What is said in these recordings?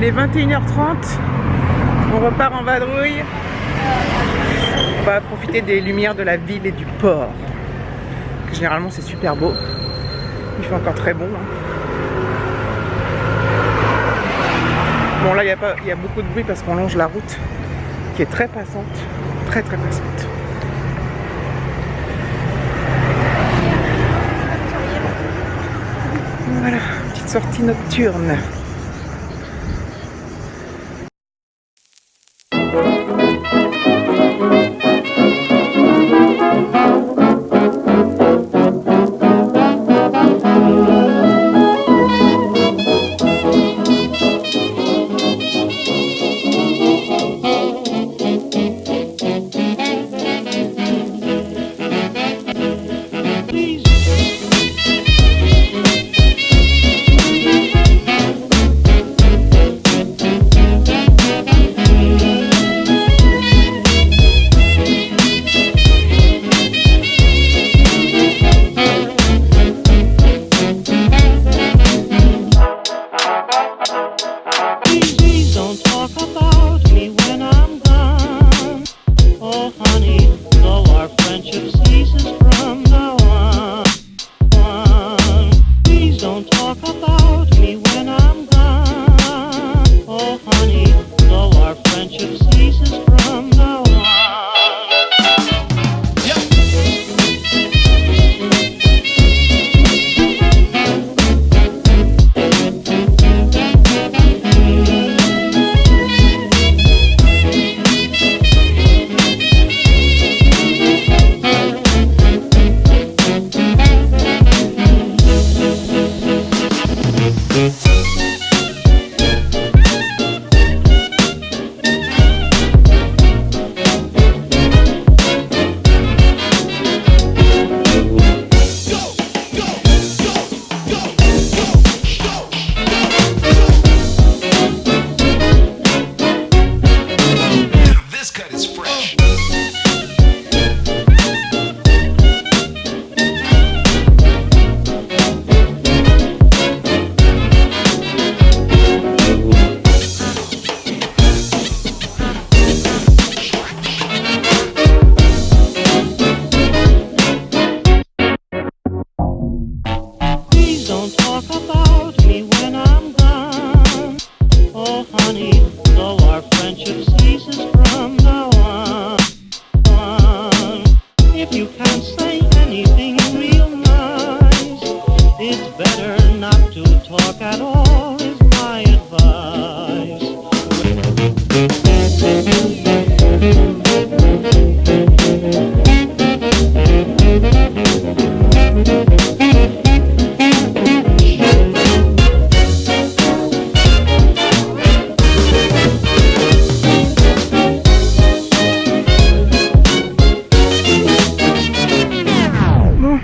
Il est 21h30. On repart en vadrouille. On va profiter des lumières de la ville et du port. Généralement c'est super beau. Il fait encore très bon. Bon là il y a beaucoup de bruit parce qu'on longe la route qui est très passante. Très passante. Voilà, petite sortie nocturne.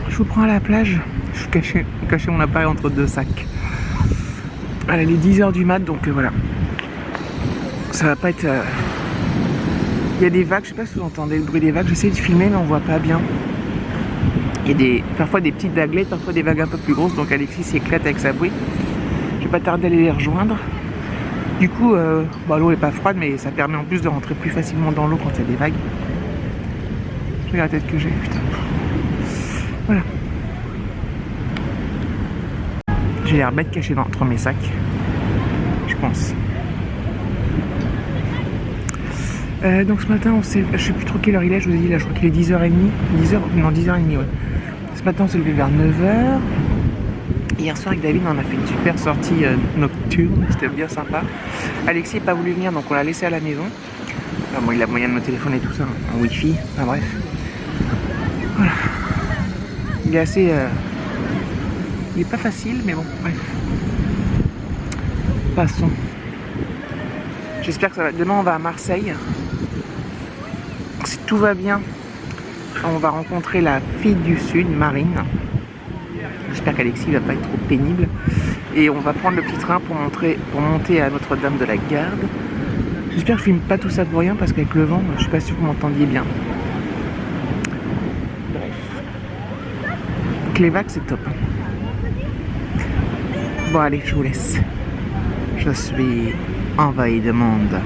Je vous prends à la plage, je suis caché mon appareil entre deux sacs. Allez, il est 10h du mat, donc voilà. Ça va pas être... Il y a des vagues, je sais pas si vous entendez le bruit des vagues, j'essaie de filmer mais on voit pas bien. Il y a parfois des petites vaguelettes, parfois des vagues un peu plus grosses, donc Alexis s'éclate avec sa bouée. Je vais pas tarder à aller les rejoindre. Du coup, l'eau est pas froide, mais ça permet en plus de rentrer plus facilement dans l'eau quand il y a des vagues. Regarde la tête que j'ai, putain. Voilà. J'ai l'air bête caché entre mes sacs. Je pense. Donc ce matin, je sais plus trop quelle heure il est, je vous ai dit là, je crois qu'il est 10h30. 10h30, ouais. Ce matin, on s'est levé vers 9h. Hier soir, avec David, on a fait une super sortie nocturne. C'était bien sympa. Alexis n'a pas voulu venir, donc on l'a laissé à la maison. Enfin, bon, il a moyen de me téléphoner tout ça, en wifi. Enfin bref. Voilà. Il est assez... Il est pas facile, mais bon, bref. Passons. J'espère que ça va... Demain, on va à Marseille. Si tout va bien, on va rencontrer la fille du Sud, Marine. J'espère qu'Alexis va pas être trop pénible. Et on va prendre le petit train pour monter à Notre-Dame de la Garde. J'espère que je filme pas tout ça pour rien, parce qu'avec le vent, je suis pas sûr que vous m'entendiez bien. Donc les vagues, c'est top. Bon allez, je vous laisse. Je suis envahi de monde.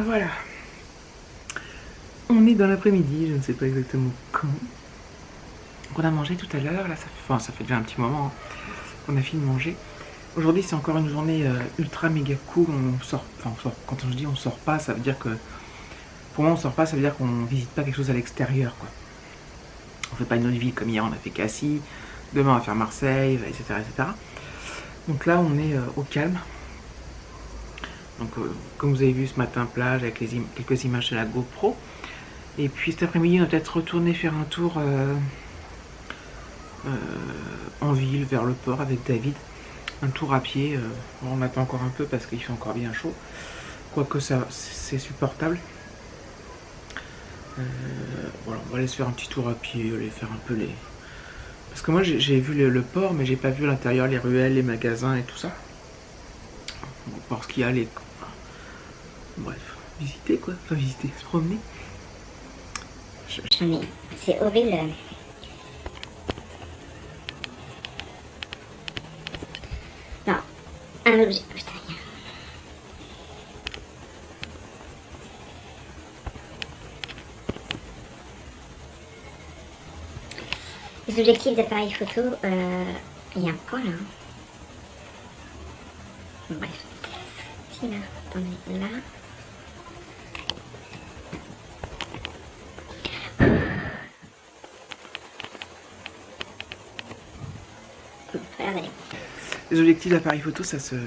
Voilà. On est dans l'après-midi, je ne sais pas exactement quand. On a mangé tout à l'heure, là ça fait déjà un petit moment qu'on a fini de manger. Aujourd'hui c'est encore une journée ultra méga cool, on sort, quand je dis on sort pas, ça veut dire que, pour moi on sort pas, ça veut dire qu'on visite pas quelque chose à l'extérieur quoi. On fait pas une autre ville comme hier, on a fait Cassis, demain on va faire Marseille, etc. etc. Donc là on est au calme. Donc comme vous avez vu ce matin, plage avec quelques images de la GoPro. Et puis cet après-midi on va peut-être retourner faire un tour en ville, vers le port avec David. Un tour à pied, on attend encore un peu parce qu'il fait encore bien chaud. Quoique ça c'est supportable. Voilà, on va aller se faire un petit tour à pied, aller faire un peu les... Parce que moi j'ai vu le port mais j'ai pas vu l'intérieur, les ruelles, les magasins et tout ça. Bon, parce qu'il y a les... Bref, visiter quoi, enfin visiter, se promener. Mais c'est horrible. Non, un objet. Putain. Les objectifs d'appareil photo, il y a un point là. Bref. Si là, attendez, là. Regardez. Les objectifs d'appareil photo, ça se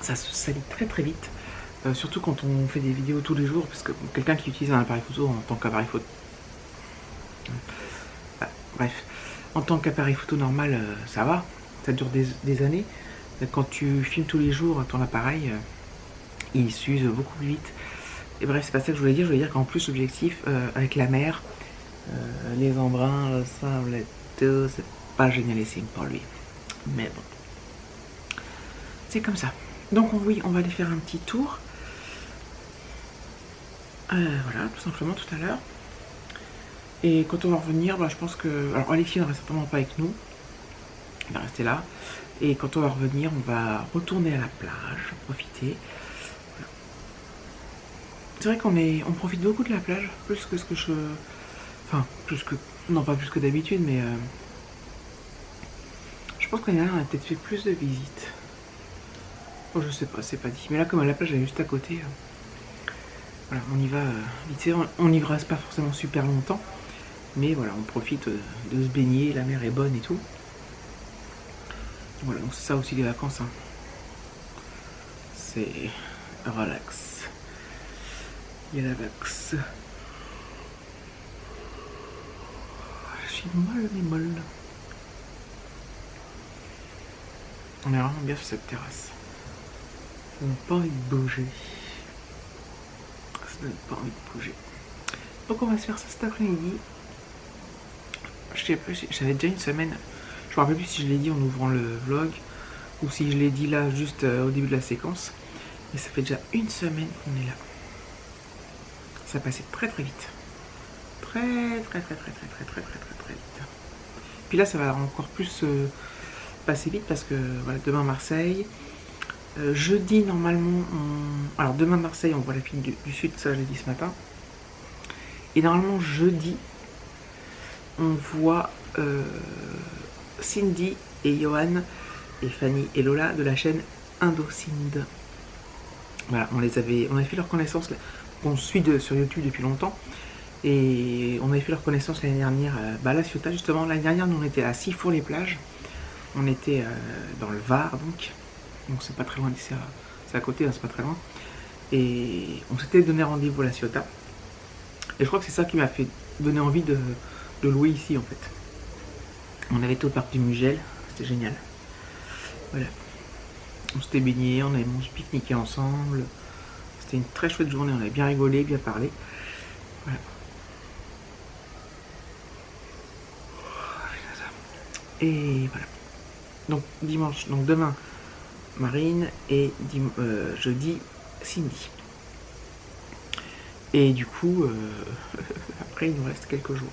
salit très très vite. Surtout quand on fait des vidéos tous les jours, parce que quelqu'un qui utilise un appareil photo en tant qu'appareil photo... bref, en tant qu'appareil photo normal, ça va, ça dure des années. Quand tu filmes tous les jours ton appareil, il s'use beaucoup plus vite. Et bref, c'est pas ça que je voulais dire qu'en plus l'objectif avec la mer, les embruns, le sable et tout, c'est pas génialissime pour lui. Mais bon, c'est comme ça. Donc oui, on va aller faire un petit tour. Voilà, tout simplement tout à l'heure. Et quand on va revenir, bah, je pense que... Alors Alexis ne reste certainement pas avec nous. Il va rester là. Et quand on va revenir, on va retourner à la plage, profiter. Voilà. C'est vrai on profite beaucoup de la plage, plus que ce que je... Enfin, plus que... Non, pas plus que d'habitude, mais... Je pense qu'on a peut-être fait plus de visites. Bon, je sais pas, c'est pas dit. Mais là, comme la plage elle est juste à côté... Voilà, on y va vite fait. On n'y reste pas forcément super longtemps. Mais voilà, on profite de se baigner, la mer est bonne et tout. Voilà, donc c'est ça aussi les vacances. Hein. C'est relax. Il y a la vax. Je suis molle mais molle. On est vraiment bien sur cette terrasse. Ça donne pas envie de bouger. Ça donne pas envie de bouger. Donc on va se faire ça cet après-midi. Je sais pas, j'avais déjà une semaine. Je me rappelle plus si je l'ai dit en ouvrant le vlog ou si je l'ai dit là juste au début de la séquence. Mais ça fait déjà une semaine qu'on est là. Ça passait très très vite. Très vite. Puis là, ça va encore plus passer vite parce que voilà, demain Marseille. Jeudi, normalement, alors demain Marseille, on voit la fille du Sud, ça je l'ai dit ce matin. Et normalement, jeudi, on voit Cindy et Johan et Fanny et Lola de la chaîne Indocind. Voilà, on avait fait leur connaissance, on suit sur YouTube depuis longtemps. Et on avait fait leur connaissance l'année dernière à La Ciotat, justement. L'année dernière, nous on était à Sifour-les-Plages. On était dans le Var, donc c'est pas très loin d'ici, c'est à côté, hein, c'est pas très loin. Et on s'était donné rendez-vous à La Ciotat. Et je crois que c'est ça qui m'a fait donner envie de louer ici, en fait. On avait été au parc du Mugel, c'était génial. Voilà. On s'était baigné, on avait mangé, pique-niqué ensemble. C'était une très chouette journée, on avait bien rigolé, bien parlé. Voilà. Et voilà. Donc dimanche, donc demain Marine et jeudi Cindy. Et du coup, après il nous reste quelques jours.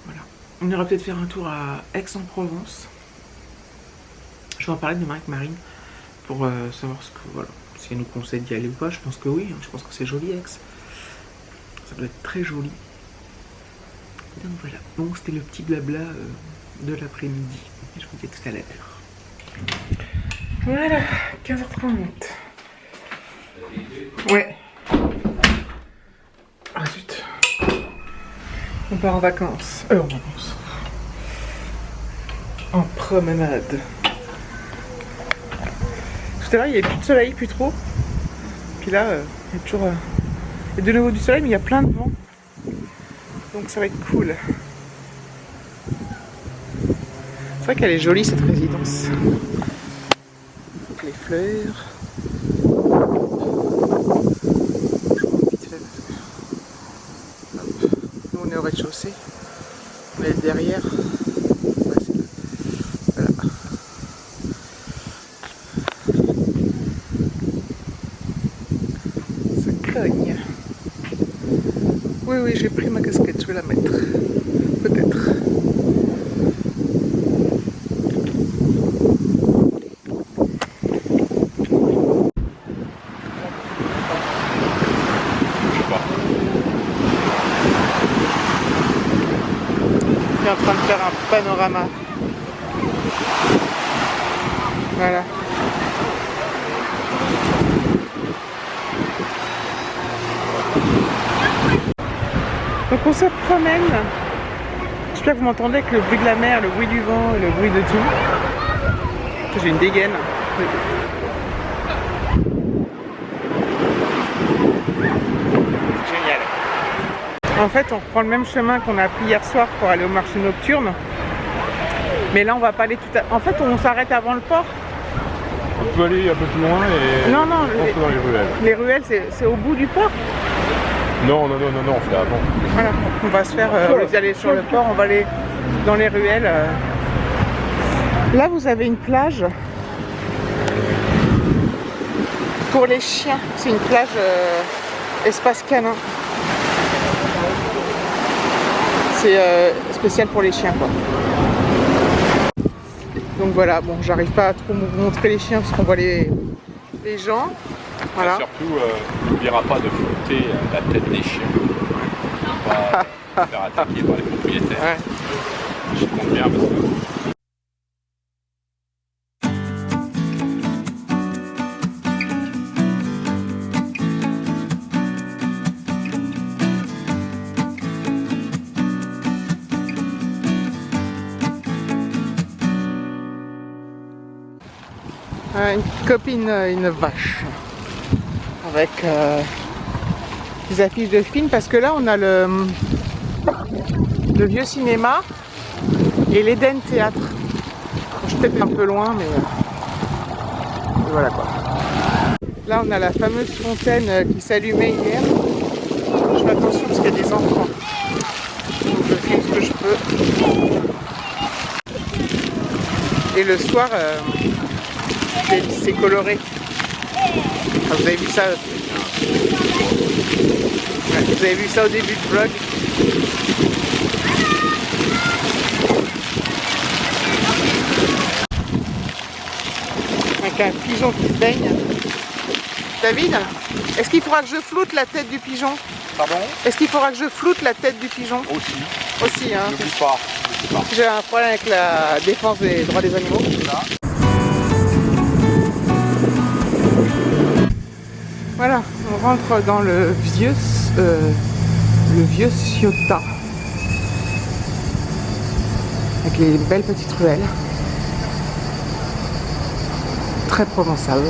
Voilà. On ira peut-être faire un tour à Aix-en-Provence. Je vais en parler demain avec Marine pour savoir ce que voilà, si elle nous conseille d'y aller ou pas. Je pense que oui, hein, je pense que c'est joli Aix. Ça doit être très joli. Donc voilà. Donc c'était le petit blabla de l'après-midi. Je vous dis tout à l'heure. Voilà, 15h30. Ouais. Ah zut. On part en vacances. En vacances. En promenade. Tout à l'heure, il n'y avait plus de soleil, plus trop. Puis là, il y a toujours... il y a de nouveau du soleil, mais il y a plein de vent. Donc ça va être cool. C'est vrai qu'elle est jolie cette résidence. Les fleurs. Vite fait parce que... Nous on est au rez-de-chaussée. On est derrière. Voilà. Ça cogne. Oui, j'ai pris ma casquette, je vais la mettre. Peut-être. En train de faire un panorama. Voilà. Donc on se promène. J'espère que vous m'entendez avec le bruit de la mer, le bruit du vent, le bruit de tout. J'ai une dégaine. Génial. En fait, on reprend le même chemin qu'on a pris hier soir pour aller au marché nocturne. Mais là, on va pas aller tout à... En fait, on s'arrête avant le port. On peut aller un peu plus loin et... Non, dans les ruelles. Les ruelles, c'est au bout du port. Non, c'est avant. Voilà, on va se faire... au lieu d'aller sur le port, on va aller dans les ruelles. Là, vous avez une plage pour les chiens. C'est une plage espace canin. C'est spécial pour les chiens, quoi. Donc voilà, bon, j'arrive pas à trop vous montrer les chiens parce qu'on voit les gens. Voilà. Et surtout, n'oubliera pas de flouter la tête des chiens. Pas se faire attaquer par les propriétaires. Ouais. Je compte bien parce que... Une copine, une vache, avec des affiches de films, parce que là on a le vieux cinéma et l'Eden Théâtre. Je suis peut-être un peu loin, mais voilà quoi. Là on a la fameuse fontaine qui s'allumait hier. Je fais attention parce qu'il y a des enfants, donc je fais ce que je peux. Et le soir, c'est coloré. Vous avez vu ça? Ouais, vous avez vu ça au début du vlog. Avec un pigeon qui se baigne. David, est-ce qu'il faudra que je floute la tête du pigeon? Pardon? Est-ce qu'il faudra que je floute la tête du pigeon? Aussi. Aussi, hein. N'oublie pas. J'ai un problème avec la défense des droits des animaux. Là. Voilà, on rentre dans le vieux Ciotat. Avec les belles petites ruelles. Très provençal.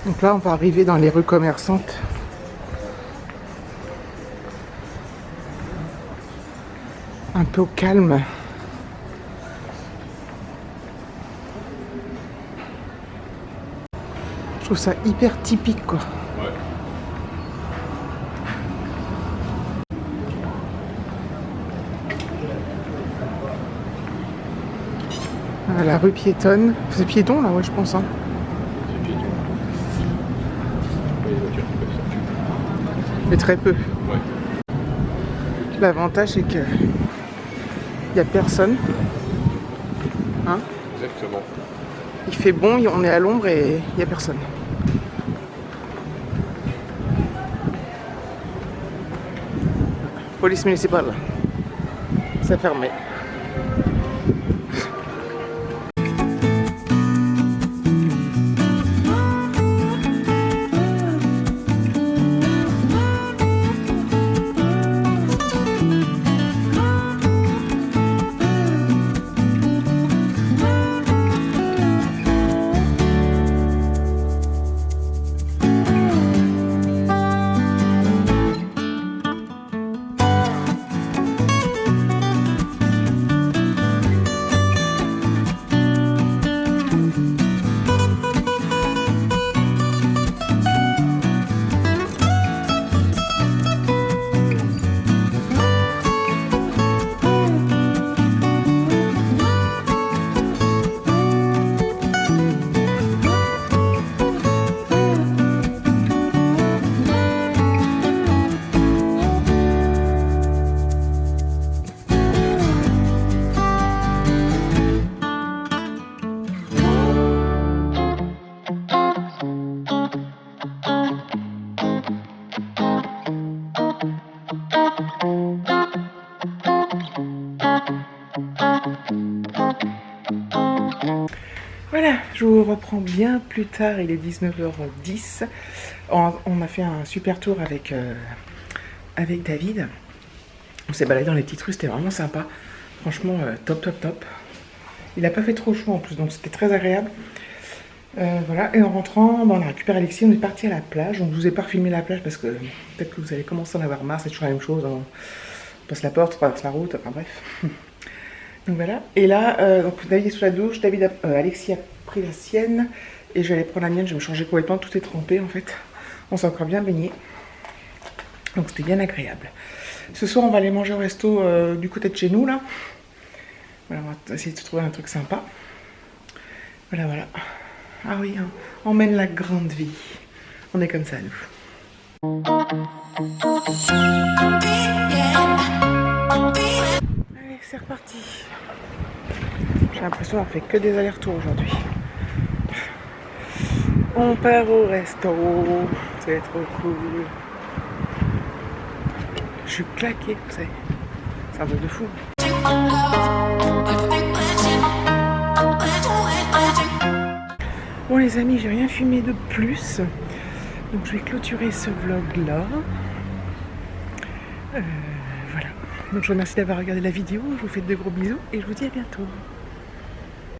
Donc là, on va arriver dans les rues commerçantes. Un peu au calme. Je trouve ça hyper typique, quoi. Ouais. La rue piétonne. C'est piéton, là, ouais, je pense. Hein. C'est piéton. Les voitures qui peuvent sortir. Mais très peu. Ouais. L'avantage, c'est que il n'y a personne. Hein? Exactement. Il fait bon, on est à l'ombre et il n'y a personne. Police municipale. C'est fermé. Voilà, je vous reprends bien plus tard, il est 19h10. On a fait un super tour avec David. On s'est baladé dans les petites rues, c'était vraiment sympa. Franchement, top. Il n'a pas fait trop chaud en plus, donc c'était très agréable. Voilà, et en rentrant, on a récupéré Alexis, on est parti à la plage. Donc je vous ai pas refilmé la plage parce que peut-être que vous allez commencer à en avoir marre, c'est toujours la même chose. On passe la porte, on traverse la route, enfin bref. Donc voilà, et là, donc David est sous la douche, Alexis a pris la sienne, et je vais aller prendre la mienne, je vais me changer complètement, tout est trempé en fait. On s'est encore bien baigné, donc c'était bien agréable. Ce soir, on va aller manger au resto du côté de chez nous, là. Voilà, on va essayer de trouver un truc sympa. Voilà. Ah oui, hein, on mène la grande vie. On est comme ça, nous. Allez, c'est reparti. J'ai l'impression d'avoir fait que des allers-retours aujourd'hui. On part au resto. C'est trop cool. Je suis claquée, vous savez. C'est un truc de fou. Bon les amis, j'ai rien filmé de plus. Donc je vais clôturer ce vlog là. Voilà. Donc je vous remercie d'avoir regardé la vidéo. Je vous fais de gros bisous et je vous dis à bientôt.